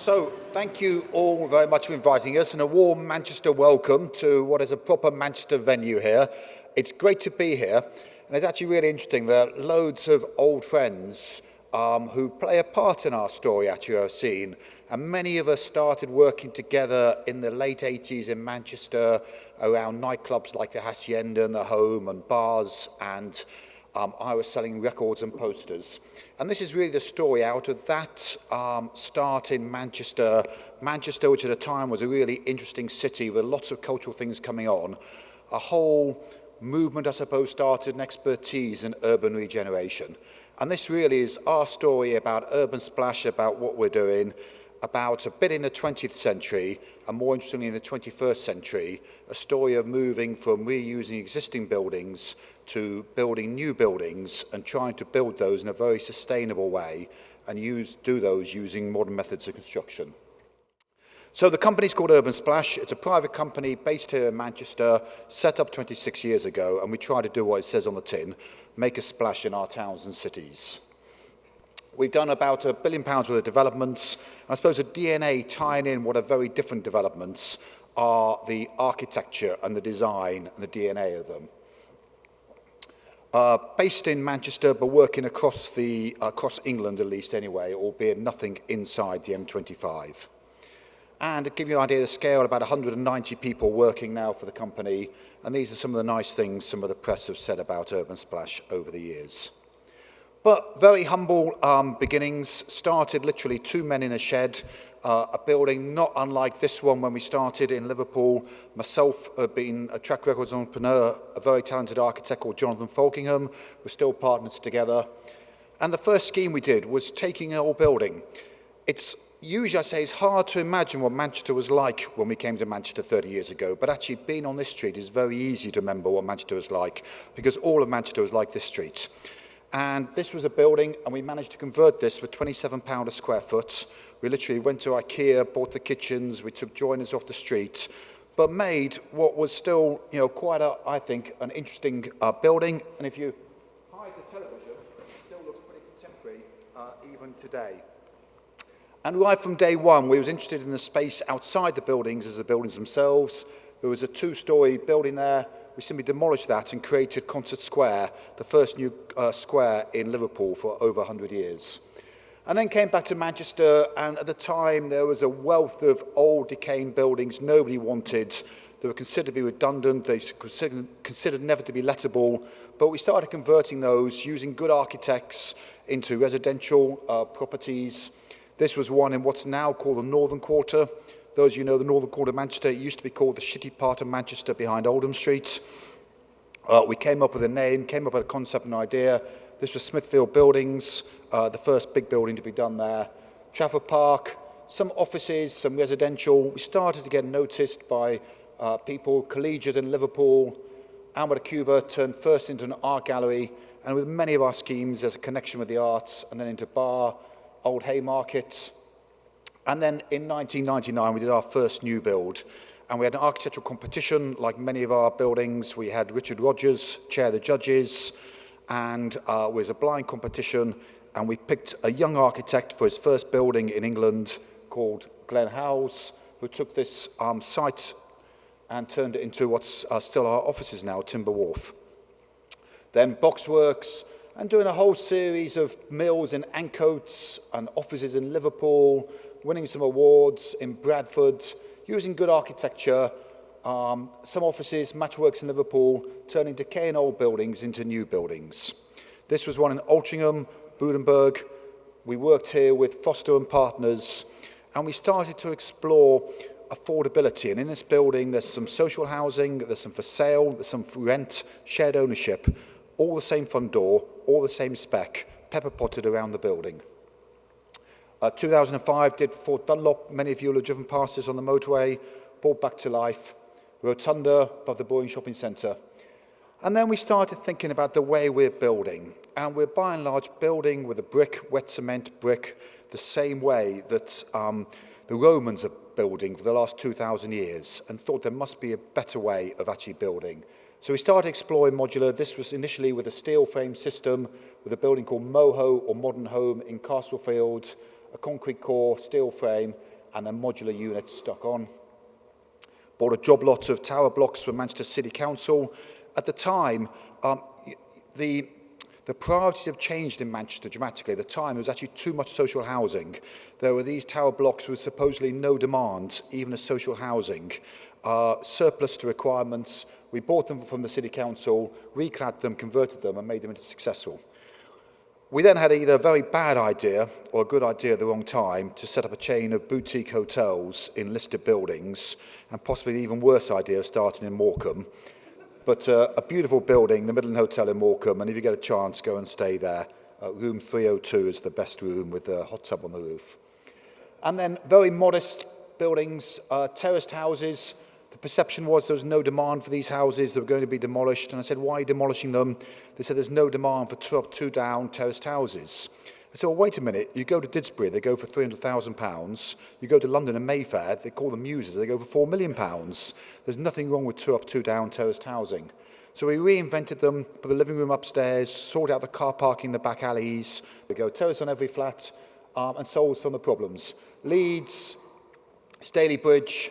So, thank you all very much for inviting us, and a warm Manchester welcome to what is a proper Manchester venue here. It's great to be here, and it's actually really interesting. There are loads of old friends who play a part in our story, actually, I've seen. And many of us started working together in the late 80s in Manchester around nightclubs like the Hacienda and the Home and bars, and I was selling records and posters. And this is really the story out of that start in Manchester. Manchester, which at the time was a really interesting city with lots of cultural things coming on. A whole movement, I suppose, started, an expertise in urban regeneration. And this really is our story about Urban Splash, about what we're doing, about a bit in the 20th century, and more interestingly in the 21st century, a story of moving from reusing existing buildings to building new buildings and trying to build those in a very sustainable way and do those using modern methods of construction. So the company's called Urban Splash. It's a private company based here in Manchester, set up 26 years ago, and we try to do what it says on the tin, make a splash in our towns and cities. We've done about £1 billion worth of developments. And I suppose the DNA tying in what are very different developments are the architecture and the design and the DNA of them. Based in Manchester, but working across England at least anyway, albeit nothing inside the M25. And to give you an idea of the scale, about 190 people working now for the company. And these are some of the nice things some of the press have said about Urban Splash over the years. But very humble beginnings, started literally 2 men in a shed, a building not unlike this one when we started in Liverpool. Myself have been a track records entrepreneur, a very talented architect called Jonathan Folkingham. We're still partners together. And the first scheme we did was taking an old building. It's usually, I say, it's hard to imagine what Manchester was like when we came to Manchester 30 years ago, but actually being on this street is very easy to remember what Manchester was like, because all of Manchester was like this street. And this was a building, and we managed to convert this for £27 a square foot. We literally went to IKEA, bought the kitchens, we took joiners off the street, but made what was still, quite I think, an interesting building. And if you hide the television, it still looks pretty contemporary even today. And right from day one, we was interested in the space outside the buildings as the buildings themselves. There was a 2-story building there. We simply demolished that and created Concert Square, the first new square in Liverpool for over 100 years. And then came back to Manchester, and at the time there was a wealth of old decaying buildings nobody wanted. They were considered to be redundant, they considered never to be lettable, but we started converting those using good architects into residential properties. This was one in what's now called the Northern Quarter. Those of you know the Northern Quarter of Manchester, it used to be called the shitty part of Manchester behind Oldham Street. We came up with a name, came up with a concept and idea. This was Smithfield Buildings, the first big building to be done there. Trafford Park, some offices, some residential. We started to get noticed by people, collegiate in Liverpool. Alma Cuba turned first into an art gallery, and with many of our schemes, there's a connection with the arts, and then into Bar, Old Haymarket. And then in 1999, we did our first new build. And we had an architectural competition, like many of our buildings. We had Richard Rogers chair the judges, and it was a blind competition. And we picked a young architect for his first building in England called Glenn Howes, who took this site and turned it into what's still our offices now, Timber Wharf. Then Boxworks, and doing a whole series of mills in Ancoats and offices in Liverpool, winning some awards in Bradford, using good architecture, some offices, Matchworks in Liverpool, turning decaying old buildings into new buildings. This was one in Altrincham, Budenberg. We worked here with Foster and Partners, and we started to explore affordability. And in this building, there's some social housing, there's some for sale, there's some for rent, shared ownership, all the same front door, all the same spec, pepper potted around the building. 2005 did Fort Dunlop. Many of you will have driven past this on the motorway, brought back to life. Rotunda above the Boeing Shopping Centre. And then we started thinking about the way we're building. And we're by and large building with a brick, wet cement brick, the same way that the Romans are building for the last 2,000 years, and thought there must be a better way of actually building. So we started exploring modular. This was initially with a steel frame system with a building called Moho, or Modern Home, in Castlefield, a concrete core, steel frame, and then modular units stuck on. Bought a job lot of tower blocks for Manchester City Council. At the time, the priorities have changed in Manchester dramatically. At the time, there was actually too much social housing. There were these tower blocks with supposedly no demand, even as social housing, surplus to requirements. We bought them from the City Council, reclad them, converted them, and made them into successful. We then had either a very bad idea or a good idea at the wrong time to set up a chain of boutique hotels in listed buildings, and possibly an even worse idea of starting in Morecambe. But a beautiful building, the Midland Hotel in Morecambe, and if you get a chance, go and stay there. Room 302 is the best room with a hot tub on the roof. And then very modest buildings, terraced houses. The perception was there was no demand for these houses. They were going to be demolished. And I said, why are you demolishing them? They said, there's no demand for two up, two down terraced houses. I said, well, wait a minute. You go to Didsbury, they go for £300,000. You go to London and Mayfair, they call them muses, they go for £4 million. There's nothing wrong with two up, two down terraced housing. So we reinvented them, put the living room upstairs, sorted out the car parking in the back alleys. We go terrace on every flat, and solved some of the problems. Leeds, Stalybridge,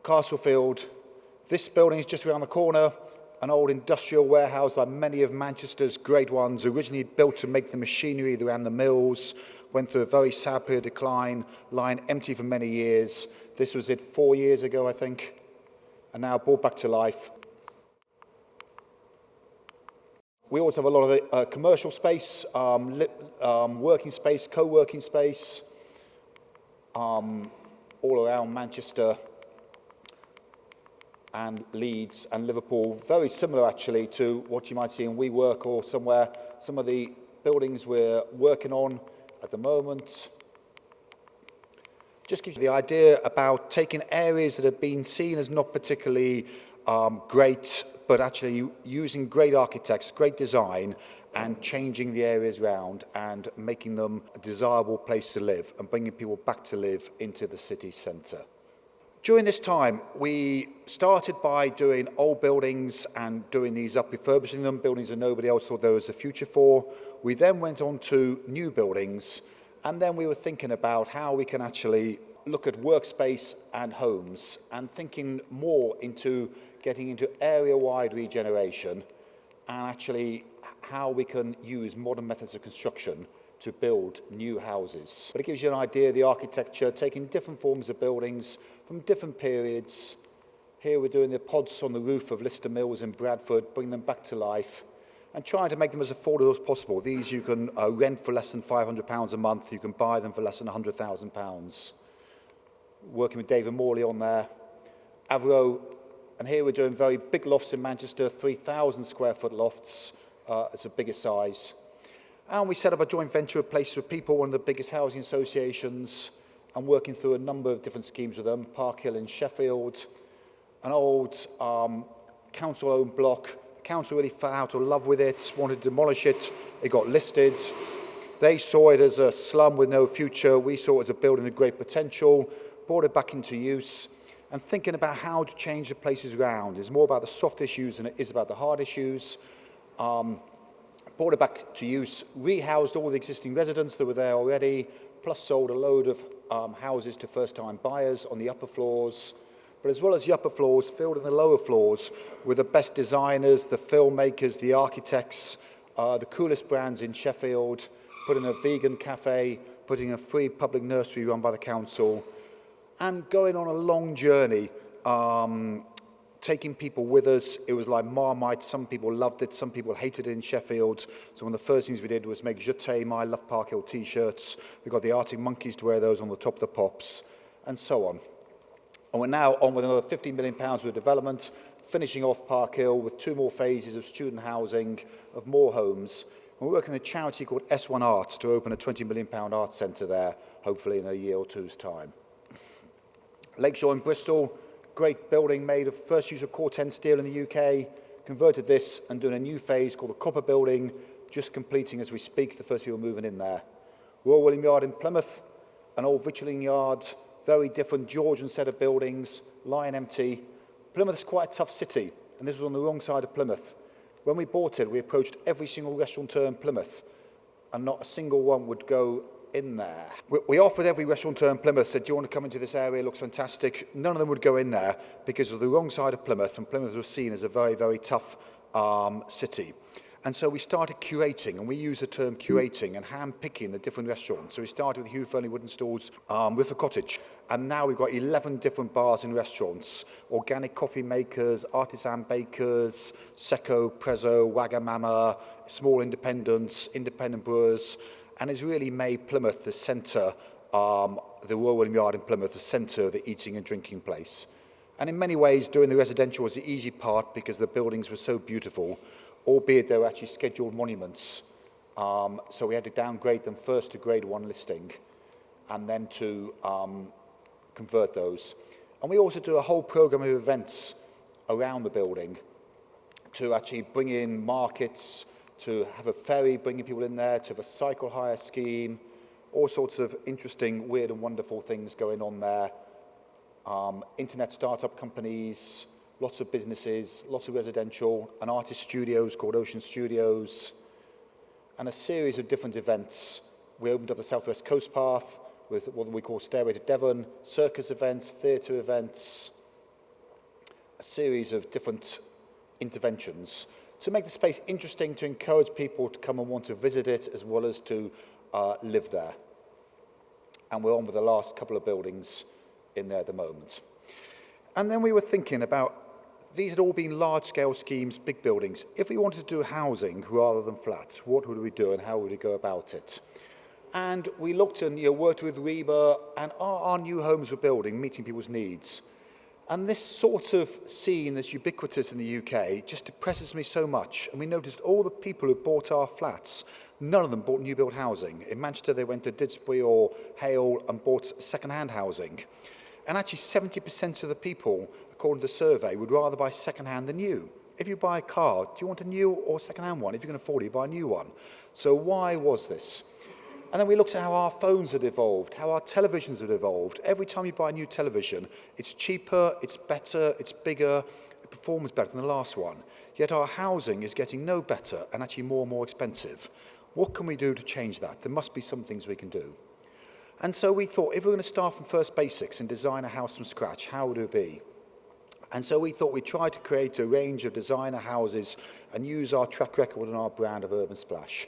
Castlefield. This building is just around the corner, an old industrial warehouse like many of Manchester's great ones, originally built to make the machinery that ran the mills, went through a very sad period of decline, lying empty for many years. This was it 4 years ago, I think, and now brought back to life. We also have a lot of commercial space, working space, co-working space, all around Manchester and Leeds and Liverpool. Very similar, actually, to what you might see in WeWork or somewhere. Some of the buildings we're working on at the moment. Just gives you the idea about taking areas that have been seen as not particularly great, but actually using great architects, great design, and changing the areas around and making them a desirable place to live and bringing people back to live into the city centre. During this time, we started by doing old buildings and doing these up, refurbishing them, buildings that nobody else thought there was a future for. We then went on to new buildings, and then we were thinking about how we can actually look at workspace and homes, and thinking more into getting into area-wide regeneration, and actually how we can use modern methods of construction to build new houses. But it gives you an idea of the architecture, taking different forms of buildings from different periods. Here we're doing the pods on the roof of Lister Mills in Bradford, bring them back to life, and trying to make them as affordable as possible. These you can rent for less than £500 a month. You can buy them for less than £100,000. Working with David Morley on there. Avro, and here we're doing very big lofts in Manchester, 3,000 square foot lofts. It's the biggest size. And we set up a joint venture with Places with People, one of the biggest housing associations, and working through a number of different schemes with them. Park Hill in Sheffield, an old council-owned block. The council really fell out of love with it, wanted to demolish it. It got listed. They saw it as a slum with no future. We saw it as a building with great potential, brought it back into use, and thinking about how to change the places around. It's more about the soft issues than it is about the hard issues. Brought it back to use, rehoused all the existing residents that were there already, plus sold a load of houses to first-time buyers on the upper floors. But as well as the upper floors, filled in the lower floors with the best designers, the filmmakers, the architects, the coolest brands in Sheffield, put in a vegan cafe, putting a free public nursery run by the council, and going on a long journey, taking people with us. It was like Marmite. Some people loved it, some people hated it in Sheffield. So one of the first things we did was make Je t'aime, I love Park Hill t-shirts. We got the Arctic Monkeys to wear those on the top of the pops, and so on. And we're now on with another £15 million worth of development, finishing off Park Hill with 2 more phases of student housing, of more homes. And we're working with a charity called S1 Arts to open a £20 million arts centre there, hopefully in a year or two's time. Lakeshore in Bristol, great building made of first use of Corten steel in the UK, converted this and doing a new phase called the Copper Building, just completing as we speak, the first people moving in there. Royal William Yard in Plymouth, an old victualling yard, very different Georgian set of buildings, lying empty. Plymouth's quite a tough city, and this was on the wrong side of Plymouth. When we bought it, we approached every single restaurateur in Plymouth, and not a single one would go in there. We offered every restaurateur in Plymouth, said, do you want to come into this area? It looks fantastic. None of them would go in there because of the wrong side of Plymouth, and Plymouth was seen as a very, very tough city. And so we started curating, and we use the term curating and hand-picking the different restaurants. So we started with Hugh Fernley Wooden Stools with a cottage. And now we've got 11 different bars and restaurants, organic coffee makers, artisan bakers, Secco, Prezzo, Wagamama, small independents, independent brewers. And it's really made Plymouth the centre, the Royal William Yard in Plymouth, the centre of the eating and drinking place. And in many ways, doing the residential was the easy part because the buildings were so beautiful, albeit they were actually scheduled monuments. So we had to downgrade them first to grade 1 listing and then to convert those. And we also do a whole programme of events around the building to actually bring in markets, to have a ferry bringing people in there, to have a cycle hire scheme, all sorts of interesting, weird and wonderful things going on there. Internet startup companies, lots of businesses, lots of residential, an artist studios called Ocean Studios, and a series of different events. We opened up the Southwest Coast Path with what we call Stairway to Devon, circus events, theatre events, a series of different interventions to make the space interesting, to encourage people to come and want to visit it as well as to live there. And we're on with the last couple of buildings in there at the moment. And then we were thinking about, these had all been large-scale schemes, big buildings. If we wanted to do housing rather than flats, what would we do and how would we go about it? And we looked and worked with Reba, and our new homes were building, meeting people's needs. And this sort of scene that's ubiquitous in the UK just depresses me so much. And we noticed all the people who bought our flats, none of them bought new build housing. In Manchester, they went to Didsbury or Hale and bought second-hand housing. And actually 70% of the people, according to the survey, would rather buy second-hand than new. If you buy a car, do you want a new or second-hand one? If you can afford it, you buy a new one. So why was this? And then we looked at how our phones had evolved, how our televisions had evolved. Every time you buy a new television, it's cheaper, it's better, it's bigger, it performs better than the last one. Yet our housing is getting no better and actually more and more expensive. What can we do to change that? There must be some things we can do. And so we thought, if we're going to start from first basics and design a house from scratch, how would it be? And so we thought we'd try to create a range of designer houses and use our track record and our brand of Urban Splash.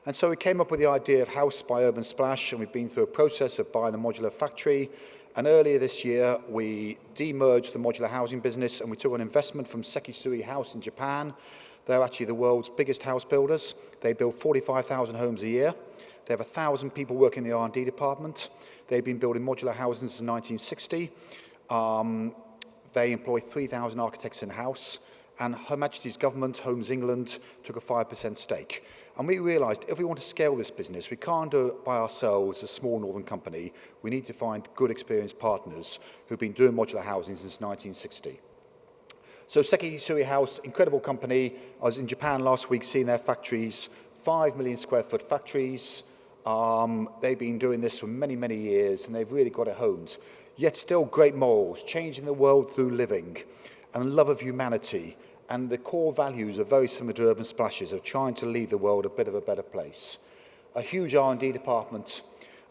And so we came up with the idea of House by Urban Splash, and we've been through a process of buying the modular factory. And earlier this year, we demerged the modular housing business, and we took an investment from Sekisui House in Japan. They're actually the world's biggest house builders. They build 45,000 homes a year. They have 1,000 people working in the R&D department. They've been building modular houses since 1960. They employ 3,000 architects in-house. And Her Majesty's Government, Homes England, took a 5% stake. And we realised if we want to scale this business, we can't do it by ourselves, a small northern company. We need to find good, experienced partners who've been doing modular housing since 1960. So Sekisui House, incredible company. I was in Japan last week seeing their factories, 5 million square foot factories. They've been doing this for many, many years, and they've really got it honed. Yet still great morals, changing the world through living, and love of humanity. And the core values are very similar to Urban Splashes, of trying to leave the world a bit of a better place. A huge R&D department.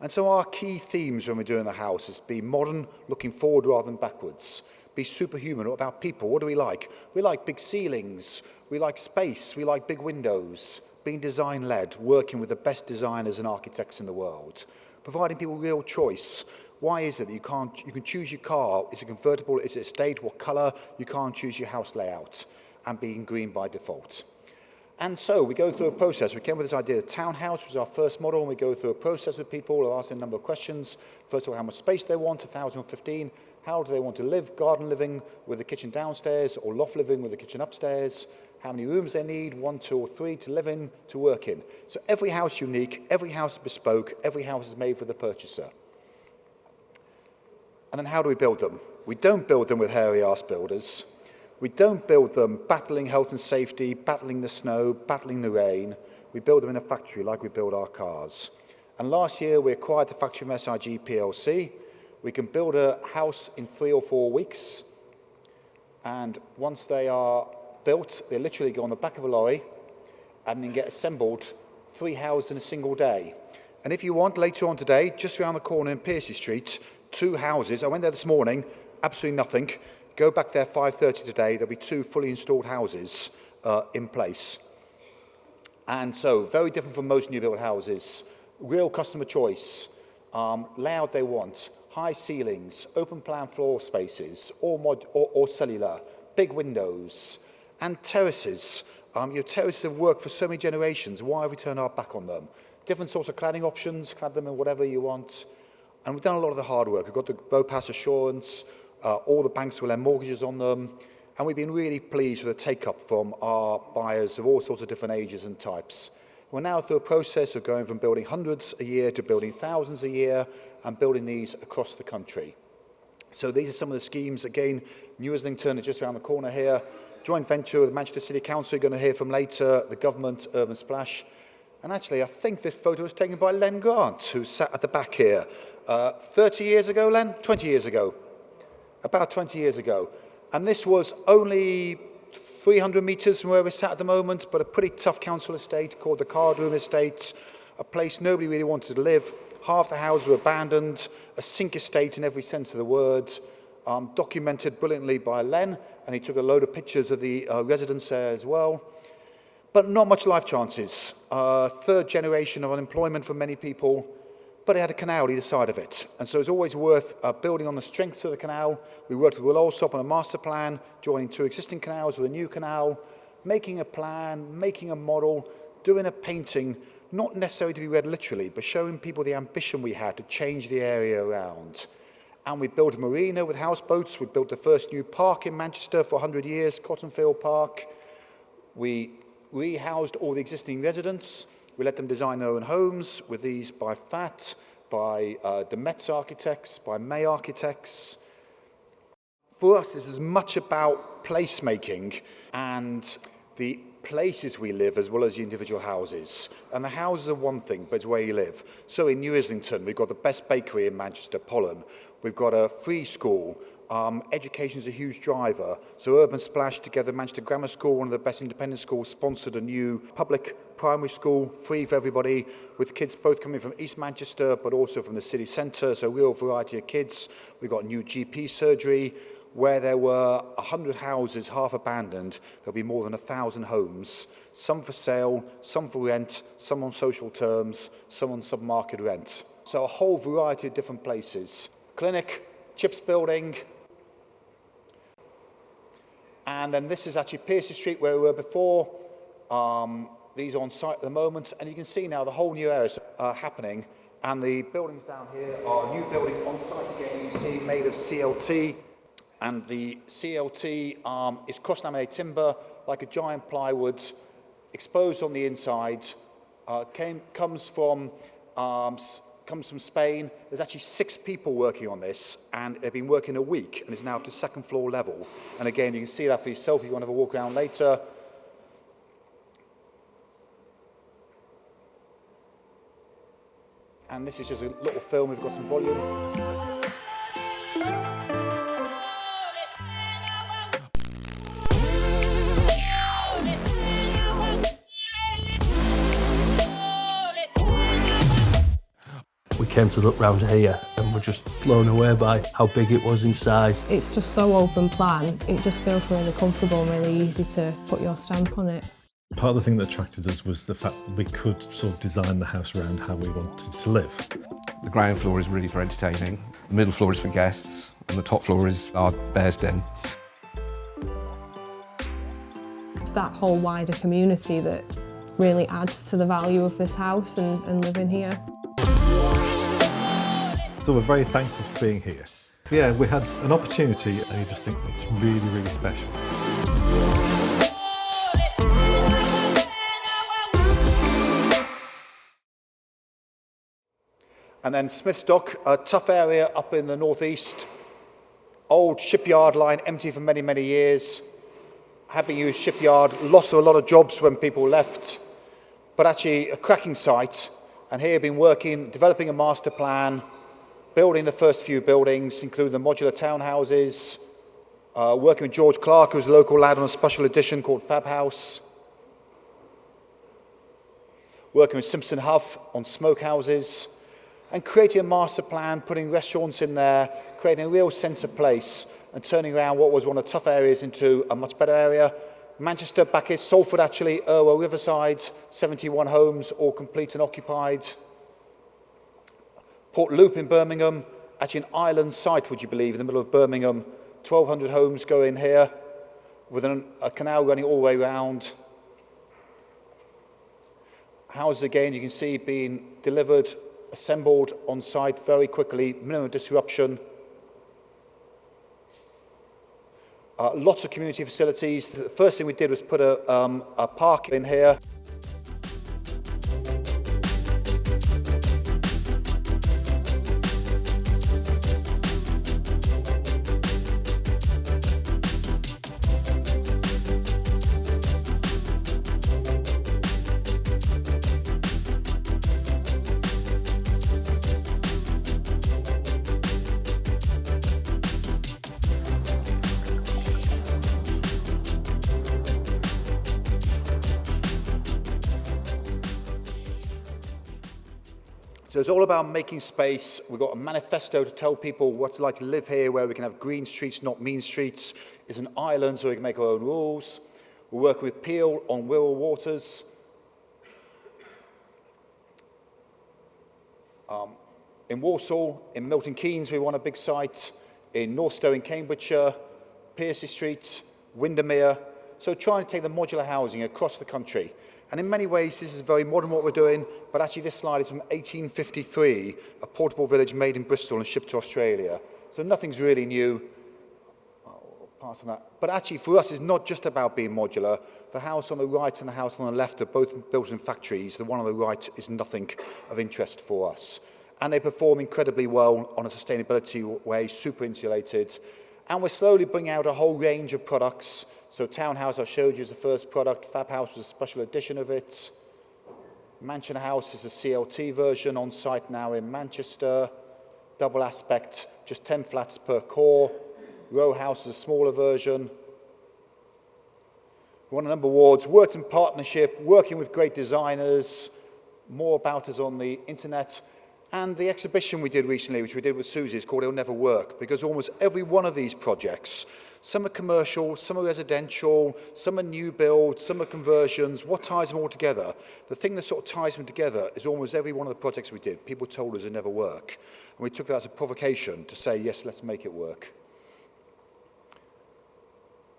And so our key themes when we're doing the house is be modern, looking forward rather than backwards. Be superhuman. What about people? What do we like? We like big ceilings. We like space. We like big windows. Being design-led, working with the best designers and architects in the world. Providing people real choice. Why is it that you can choose your car? Is it convertible? Is it estate? What colour? You can't choose your house layout. And being green by default. And so we go through a process. We came with this idea of townhouse, which was our first model, and we go through a process with people. We'll ask them a number of questions. First of all, how much space they want, 1,000 or 15. How do they want to live? Garden living with a kitchen downstairs, or loft living with a kitchen upstairs. How many rooms they need, 1, 2, or 3, to live in, to work in. So every house is unique, every house is bespoke, every house is made for the purchaser. And then how do we build them? We don't build them with hairy-ass builders. We don't build them battling health and safety, battling the snow, battling the rain. We build them in a factory like we build our cars. And last year, we acquired the factory from SIG plc. We can build a house in 3 or 4 weeks. And once they are built, they literally go on the back of a lorry and then get assembled 3 houses in a single day. And if you want, later on today, just around the corner in Piercy Street, 2 houses. I went there this morning, absolutely nothing. Go back there 5:30 today, there'll be 2 fully installed houses in place. And so, very different from most new build houses. Real customer choice, layout they want, high ceilings, open plan floor spaces, or cellular, big windows, and terraces. Your terraces have worked for so many generations. Why have we turned our back on them? Different sorts of cladding options, clad them in whatever you want. And we've done a lot of the hard work. We've got the BOPAS assurance, all the banks will lend mortgages on them, and we've been really pleased with the take-up from our buyers of all sorts of different ages and types. We're now through a process of going from building hundreds a year to building thousands a year, and building these across the country. So these are some of the schemes. Again, New Islington is just around the corner here. Joint venture with Manchester City Council, you're going to hear from later, the government, Urban Splash. And actually, I think this photo was taken by Len Grant, who sat at the back here. 30 years ago, Len? 20 years ago. About 20 years ago. And this was only 300 metres from where we sat at the moment, but a pretty tough council estate called the Cardroom Estate, a place nobody really wanted to live. Half the houses were abandoned, a sink estate in every sense of the word, documented brilliantly by Len, and he took a load of pictures of the residents there as well. But not much life chances. 3rd generation of unemployment for many people, but it had a canal either side of it. And so it's always worth building on the strengths of the canal. We worked with Will Alsop on a master plan, joining 2 existing canals with a new canal, making a plan, making a model, doing a painting, not necessarily to be read literally, but showing people the ambition we had to change the area around. And we built a marina with houseboats. We built the first new park in Manchester for 100 years, Cottonfield Park. We rehoused all the existing residents. We let them design their own homes with these by FAT, by the Metz architects, by May architects. For us, this is as much about placemaking and the places we live as well as the individual houses. And the houses are one thing, but it's where you live. So in New Islington, we've got the best bakery in Manchester, Pollen. We've got a free school. Education is a huge driver. So Urban Splash, together with Manchester Grammar School, one of the best independent schools, sponsored a new public primary school, free for everybody, with kids both coming from East Manchester, but also from the city centre, so a real variety of kids. We've got new GP surgery. Where there were 100 houses half abandoned, there'll be more than 1,000 homes, some for sale, some for rent, some on social terms, some on sub-market rent. So a whole variety of different places. Clinic, Chips Building, and then this is actually Piercy Street where we were before. These are on site at the moment, and you can see now the whole new areas are happening, and the buildings down here are a new building on site again, you see, made of CLT. And the CLT is cross-laminated timber, like a giant plywood, exposed on the inside, comes from Spain. There's actually 6 people working on this, and they've been working a week, and it's now to 2nd floor level. And again, you can see that for yourself if you want to have a walk around later. And this is just a little film, we've got some volume. We came to look round here and were just blown away by how big it was inside. It's just so open plan, it just feels really comfortable and really easy to put your stamp on it. Part of the thing that attracted us was the fact that we could sort of design the house around how we wanted to live. The ground floor is really for entertaining, the middle floor is for guests, and the top floor is our bear's den. It's that whole wider community that really adds to the value of this house and living here. So we're very thankful for being here. Yeah, we had an opportunity and you just think it's really, really special. And then Smithstock, a tough area up in the northeast. Old shipyard line, empty for many, many years. Had been used shipyard, lost a lot of jobs when people left, but actually a cracking site. And here been working, developing a master plan, building the first few buildings, including the modular townhouses, working with George Clark, who's a local lad on a special edition called Fab House. working with Simpson Huff on smokehouses, and creating a master plan, putting restaurants in there, creating a real sense of place, and turning around what was one of the tough areas into a much better area. Manchester, Beckett, Salford actually, Irwell, Riverside, 71 homes, all complete and occupied. Port Loop in Birmingham, actually an island site, would you believe, in the middle of Birmingham. 1,200 homes go in here, with a canal running all the way around. Houses, again, you can see being delivered, assembled on site very quickly, minimum disruption. Lots of community facilities. The first thing we did was put a park in here. So it's all about making space. We've got a manifesto to tell people what it's like to live here, where we can have green streets, not mean streets. It's an island, so we can make our own rules. We're working with Peel on Wirral Waters. In Walsall, in Milton Keynes, we want a big site. In Northstowe in Cambridgeshire, Piercy Street, Windermere. So trying to take the modular housing across the country. And in many ways, this is very modern what we're doing, but actually this slide is from 1853, a portable village made in Bristol and shipped to Australia. So nothing's really new. Apart from that. But actually for us, it's not just about being modular. The house on the right and the house on the left are both built in factories. The one on the right is nothing of interest for us. And they perform incredibly well on a sustainability way, super insulated. And we're slowly bringing out a whole range of products. So Townhouse, I showed you, is the first product. Fab House was a special edition of it. Mansion House is a CLT version on site now in Manchester. Double aspect, just 10 flats per core. Row House is a smaller version. We won a number of awards, worked in partnership, working with great designers. More about us on the internet. And the exhibition we did recently, which we did with Susie, is called It'll Never Work, because almost every one of these projects, some are commercial, some are residential, some are new builds, some are conversions. What ties them all together? The thing that sort of ties them together is almost every one of the projects we did, people told us it'd never work. And we took that as a provocation to say, yes, let's make it work.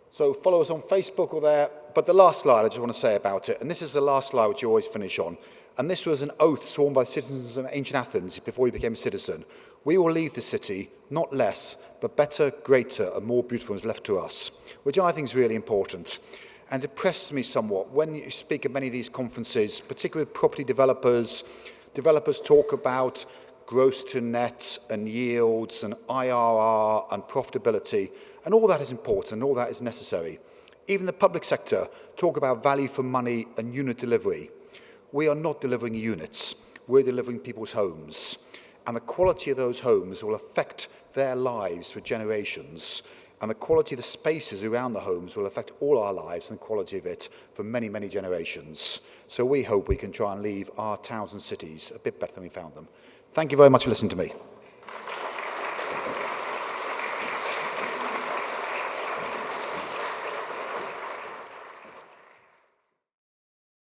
So follow us on Facebook or there. But the last slide I just want to say about it, and this is the last slide which you always finish on, and this was an oath sworn by citizens of ancient Athens before he became a citizen. We will leave the city, not less, but better, greater, and more beautiful is left to us, which I think is really important. And it depresses me somewhat when you speak at many of these conferences, particularly with property developers. Developers talk about gross to net and yields and IRR and profitability, and all that is important, all that is necessary. Even the public sector talk about value for money and unit delivery. We are not delivering units, we're delivering people's homes. And the quality of those homes will affect their lives for generations. And the quality of the spaces around the homes will affect all our lives and the quality of it for many, many generations. So we hope we can try and leave our towns and cities a bit better than we found them. Thank you very much for listening to me.